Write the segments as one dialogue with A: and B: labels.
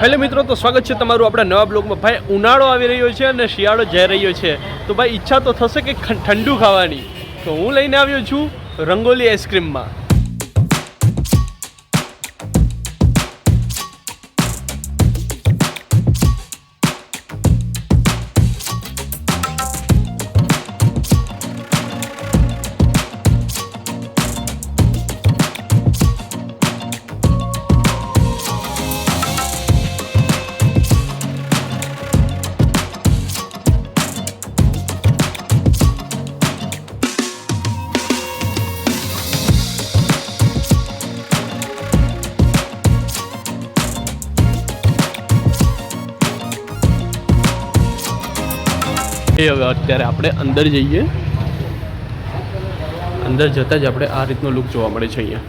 A: Hello મિત્રો, તો સ્વાગત છે તમારું આપણા નવા બ્લોગમાં. ભાઈ, ઉનાળો આવી રહ્યો છે અને શિયાળો જઈ રહ્યો છે, તો ભાઈ ઈચ્છા તો થશે કે ઠંડુ ખાવાની. તો હું લઈને આવ્યો છું રંગોલી આઈસ્ક્રીમમાં. હવે અત્યારે આપણે અંદર જઈએ. અંદર જતાં જ આપણે આ રીતનો લુક જોવા મળે છે. અહીંયા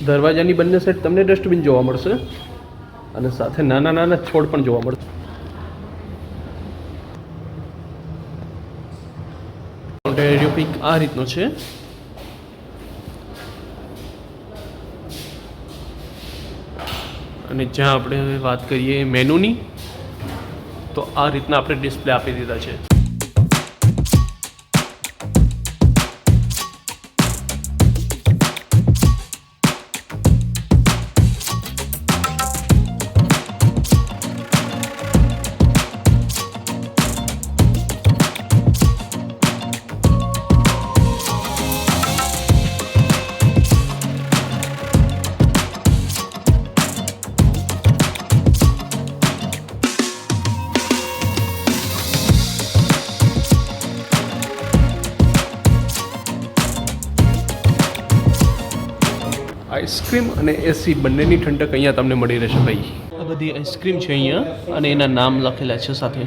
A: દરવાજાની બંને સાઈડ તમને ડસ્ટબિન જોવા મળશે અને સાથે નાના નાના છોડ પણ જોવા મળશે. એરિયો કંઈક આ રીતનો છે. અને જ્યાં આપણે હવે વાત કરીએ મેનુની, તો આ રીતના આપણે ડિસ્પ્લે આપી દીધા છે. આઈસ્ક્રીમ અને એસી બંનેની ઠંડક અહીંયા તમને મળી રહેશે ભાઈ. આ બધી આઈસ્ક્રીમ છે અહીંયા અને એના નામ લખેલા છે સાથે.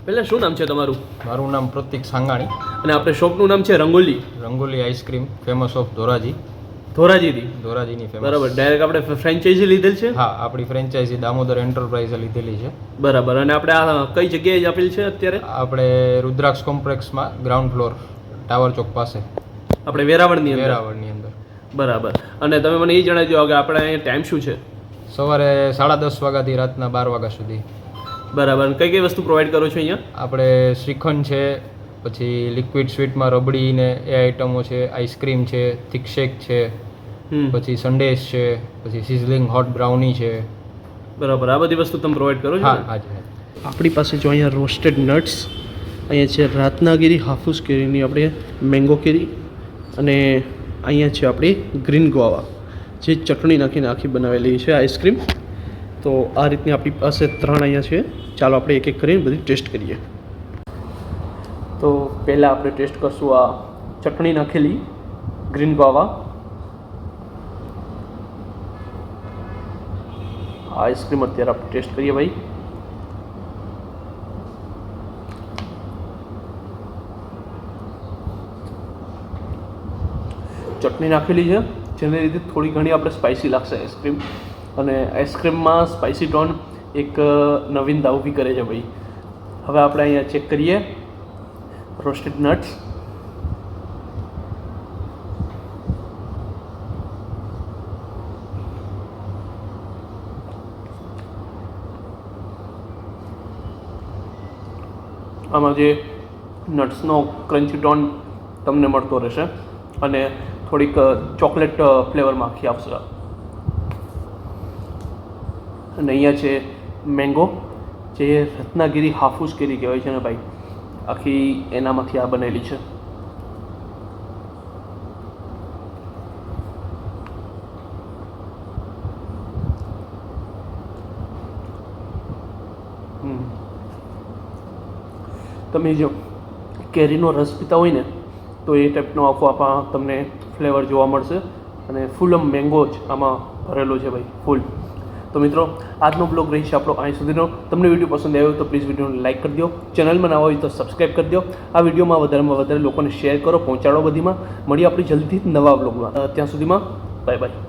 A: પહેલાં શું નામ છે તમારું?
B: મારું નામ પ્રતિક સાંગાણી
A: અને આપણે શોપનું નામ છે રંગોલી
B: આઈસ્ક્રીમ, ફેમસ ઓફ ધોરાજીની ફેમસ.
A: બરાબર. ડાયરેક્ટ આપણે ફ્રેન્ચાઇઝી લીધેલ છે?
B: હા, આપણી ફ્રેન્ચાઇઝી દામોદર એન્ટરપ્રાઇઝે લીધેલી છે.
A: બરાબર. અને આપણે આ કઈ જગ્યાએ આપેલ છે અત્યારે?
B: આપણે રુદ્રાક્ષ કોમ્પ્લેક્સમાં ગ્રાઉન્ડ ફ્લોર ટાવર ચોક પાસે,
A: આપણે વેરાવળની
B: અંદર.
A: બરાબર. અને તમે મને એ જણાવી દો કે આપણે અહીંયા ટાઈમ શું છે?
B: સવારે 10:30 વાગ્યાથી રાતના 12 વાગ્યા સુધી.
A: બરાબર. કઈ કઈ વસ્તુ પ્રોવાઈડ કરો છો અહીંયા?
B: આપણે શ્રીખંડ છે, પછી લિક્વિડ સ્વીટમાં રબડી ને એ આઈટમો છે, આઈસ્ક્રીમ છે, થિક શેક છે, પછી સંડેશ છે, પછી સિઝલિંગ હોટ બ્રાઉની છે.
A: બરાબર. આ બધી વસ્તુ તમે પ્રોવાઈડ કરો છો?
B: હા.
A: આપણી પાસે જો અહીંયા રોસ્ટેડ નટ્સ, અહીંયા છે રાતનાગીરી હાફૂસ કેરીની આપણે મેંગો કેરી, અને અહીંયા છે આપણી ગ્રીન ગોવા, જે ચટણી નાખીને આખી બનાવેલી છે આઈસ્ક્રીમ. તો આ રીતની આપણી પાસે 3 અહીંયા છે. ચાલો આપણે એક એક કરીને બધી ટેસ્ટ કરીએ. તો પહેલાં આપણે ટેસ્ટ કરશું આ ચટણી નાખેલી ગ્રીન ગોવા. આઈસ્ક્રીમ અત્યારે આપણે ટેસ્ટ કરીએ ભાઈ. ચટણી નાખેલી છે, જેને લીધે થોડી ઘણી આપણે સ્પાઇસી લાગશે આઈસ્ક્રીમ. અને આઈસ્ક્રીમમાં સ્પાઇસી ટોન એક નવીનતા ઊભી કરે છે ભાઈ. હવે આપણે અહીંયા ચેક કરીએ રોસ્ટેડ નટ્સ. આમાં જે નટ્સનો ક્રન્ચી ટોન તમને મળતો રહેશે અને થોડીક ચોકલેટ ફ્લેવરમાં આખી આવશે. અને અહીંયા છે મેંગો, જે રત્નાગીરી હાફૂસ કેરી કહેવાય છે ને ભાઈ, આખી એનામાંથી આ બનેલી છે. તમે જો કેરીનો રસ પીતા હોય ને, તો એ ટાઈપનો આખો તમને ફ્લેવર જોવા મળશે. અને ફૂલ મેંગો જ આમાં ભરેલો છે ભાઈ, ફૂલ. તો મિત્રો આજનો બ્લોગ રહી છે આપણો અહીં સુધીનો. તમને વિડીયો પસંદ આવ્યો તો પ્લીઝ વિડીયોને લાઇક કરી દો, ચેનલમાં ના હોય તો સબસ્ક્રાઈબ કરી દો, આ વિડીયોમાં વધારેમાં વધારે લોકોને શેર કરો, પહોંચાડો બધીમાં. મળીએ આપણી જલ્દીથી નવા બ્લોગમાં. ત્યાં સુધીમાં બાય બાય.